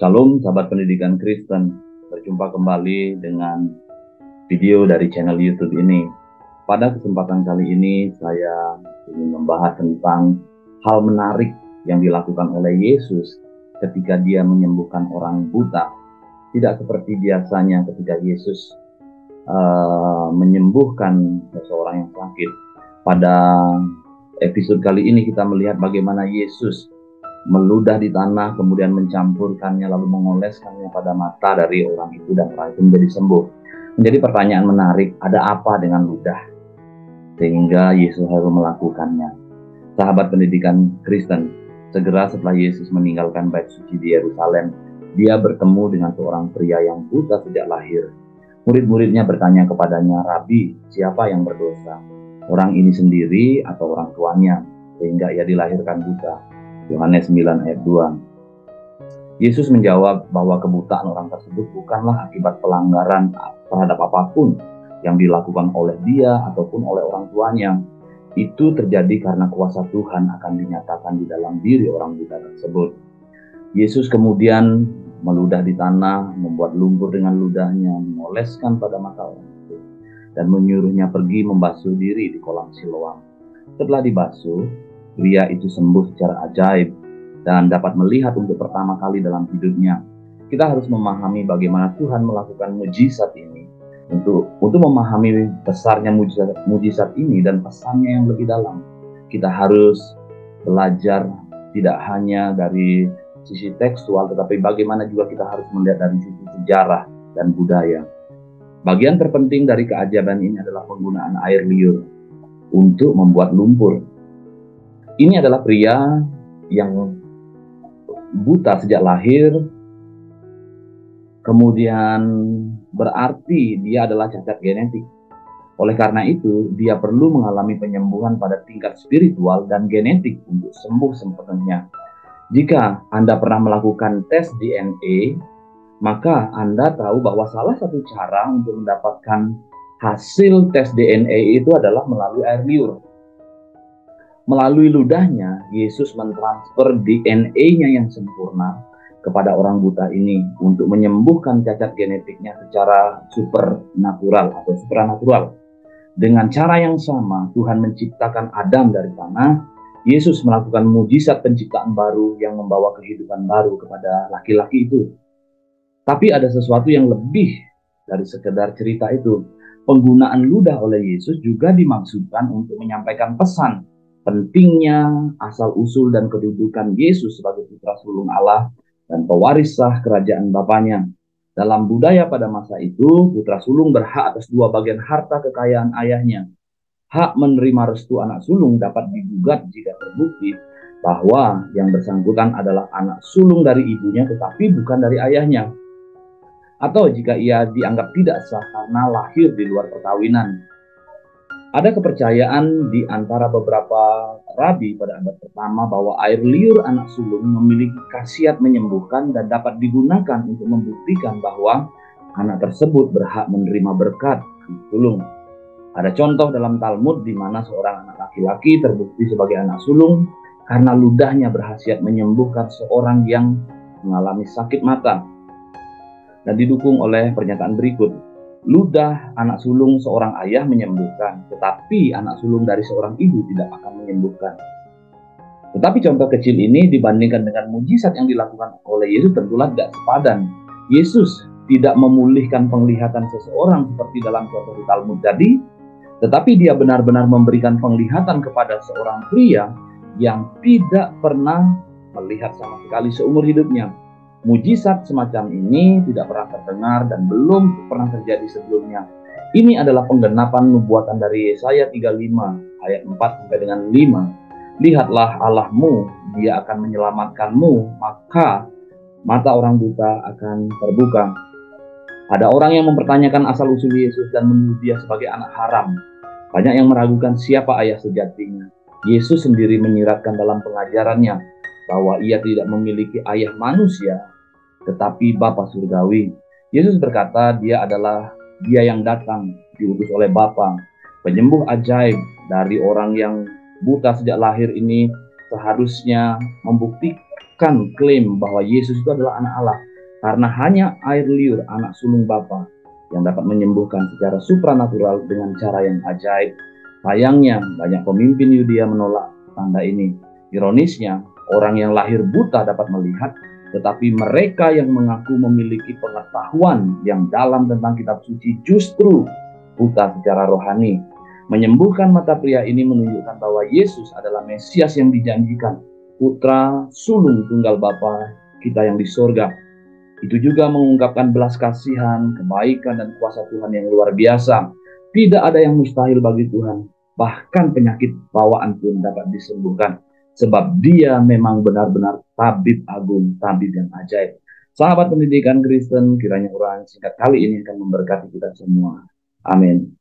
Shalom sahabat pendidikan Kristen, berjumpa kembali dengan video dari channel YouTube ini. Pada kesempatan kali ini saya ingin membahas tentang hal menarik yang dilakukan oleh Yesus ketika dia menyembuhkan orang buta. Tidak seperti biasanya ketika Yesus menyembuhkan seseorang yang sakit. Pada episode kali ini kita melihat bagaimana Yesus meludah di tanah, kemudian mencampurkannya, lalu mengoleskannya pada mata dari orang itu, dan orang itu menjadi sembuh. Menjadi pertanyaan menarik, ada apa dengan ludah sehingga Yesus harus melakukannya? Sahabat pendidikan Kristen, segera setelah Yesus meninggalkan bait suci di Yerusalem, dia bertemu dengan seorang pria yang buta sejak lahir. Murid-muridnya bertanya kepadanya, "Rabi, siapa yang berdosa? Orang ini sendiri atau orang tuanya, sehingga ia dilahirkan buta?" Yohanes 9 ayat 2. Yesus menjawab bahwa kebutaan orang tersebut bukanlah akibat pelanggaran terhadap apapun yang dilakukan oleh dia ataupun oleh orang tuanya. Itu terjadi karena kuasa Tuhan akan dinyatakan di dalam diri orang buta tersebut. Yesus kemudian meludah di tanah, membuat lumpur dengan ludahnya, mengoleskan pada mata orang itu, dan menyuruhnya pergi membasuh diri di kolam Siloam. Setelah dibasuh, pria itu sembuh secara ajaib dan dapat melihat untuk pertama kali dalam hidupnya. Kita harus memahami bagaimana Tuhan melakukan mujizat ini. Untuk memahami besarnya mujizat ini dan pesannya yang lebih dalam, kita harus belajar tidak hanya dari sisi tekstual, tetapi bagaimana juga kita harus melihat dari sisi sejarah dan budaya. Bagian terpenting dari keajaiban ini adalah penggunaan air liur untuk membuat lumpur. Ini adalah pria yang buta sejak lahir, kemudian berarti dia adalah cacat genetik. Oleh karena itu, dia perlu mengalami penyembuhan pada tingkat spiritual dan genetik untuk sembuh sepenuhnya. Jika Anda pernah melakukan tes DNA, maka Anda tahu bahwa salah satu cara untuk mendapatkan hasil tes DNA itu adalah melalui air liur. Melalui ludahnya, Yesus mentransfer DNA-nya yang sempurna kepada orang buta ini untuk menyembuhkan cacat genetiknya secara supernatural atau supranatural. Dengan cara yang sama, Tuhan menciptakan Adam dari tanah. Yesus melakukan mujizat penciptaan baru yang membawa kehidupan baru kepada laki-laki itu. Tapi ada sesuatu yang lebih dari sekedar cerita itu. Penggunaan ludah oleh Yesus juga dimaksudkan untuk menyampaikan pesan pentingnya asal-usul dan kedudukan Yesus sebagai putra sulung Allah dan pewaris sah kerajaan Bapaknya. Dalam budaya pada masa itu, putra sulung berhak atas 2 bagian harta kekayaan ayahnya. Hak menerima restu anak sulung dapat digugat jika terbukti bahwa yang bersangkutan adalah anak sulung dari ibunya tetapi bukan dari ayahnya, atau jika ia dianggap tidak sah karena lahir di luar perkawinan. Ada kepercayaan di antara beberapa rabi pada abad pertama bahwa air liur anak sulung memiliki khasiat menyembuhkan dan dapat digunakan untuk membuktikan bahwa anak tersebut berhak menerima berkat anak sulung. Ada contoh dalam Talmud di mana seorang anak laki-laki terbukti sebagai anak sulung karena ludahnya berkhasiat menyembuhkan seorang yang mengalami sakit mata. Dan didukung oleh pernyataan berikut. Ludah anak sulung seorang ayah menyembuhkan, tetapi anak sulung dari seorang ibu tidak akan menyembuhkan. Tetapi contoh kecil ini dibandingkan dengan mujizat yang dilakukan oleh Yesus tentulah tidak sepadan. Yesus tidak memulihkan penglihatan seseorang seperti dalam contoh di Talmud tadi, tetapi dia benar-benar memberikan penglihatan kepada seorang pria yang tidak pernah melihat sama sekali seumur hidupnya. Mujizat semacam ini tidak pernah terdengar dan belum pernah terjadi sebelumnya. Ini adalah penggenapan nubuatan dari Yesaya 35 ayat 4 sampai dengan 5. Lihatlah Allahmu, dia akan menyelamatkanmu, maka mata orang buta akan terbuka. Ada orang yang mempertanyakan asal-usul Yesus dan menuduh dia sebagai anak haram. Banyak yang meragukan siapa ayah sejatinya. Yesus sendiri menyiratkan dalam pengajarannya bahwa ia tidak memiliki ayah manusia, tetapi Bapa surgawi. Yesus berkata dia adalah dia yang datang diutus oleh Bapa. Penyembuh ajaib dari orang yang buta sejak lahir ini seharusnya membuktikan klaim bahwa Yesus itu adalah anak Allah. Karena hanya air liur anak sulung Bapa yang dapat menyembuhkan secara supranatural dengan cara yang ajaib. Sayangnya, banyak pemimpin Yudea menolak tanda ini. Ironisnya, orang yang lahir buta dapat melihat, tetapi mereka yang mengaku memiliki pengetahuan yang dalam tentang kitab suci justru buta secara rohani. Menyembuhkan mata pria ini menunjukkan bahwa Yesus adalah Mesias yang dijanjikan, putra sulung tunggal Bapa kita yang di sorga. Itu juga mengungkapkan belas kasihan, kebaikan, dan kuasa Tuhan yang luar biasa. Tidak ada yang mustahil bagi Tuhan. Bahkan penyakit bawaan pun dapat disembuhkan. Sebab dia memang benar-benar tabib agung, tabib yang ajaib. Sahabat pendidikan Kristen, kiranya uraian singkat kali ini akan memberkati kita semua. Amin.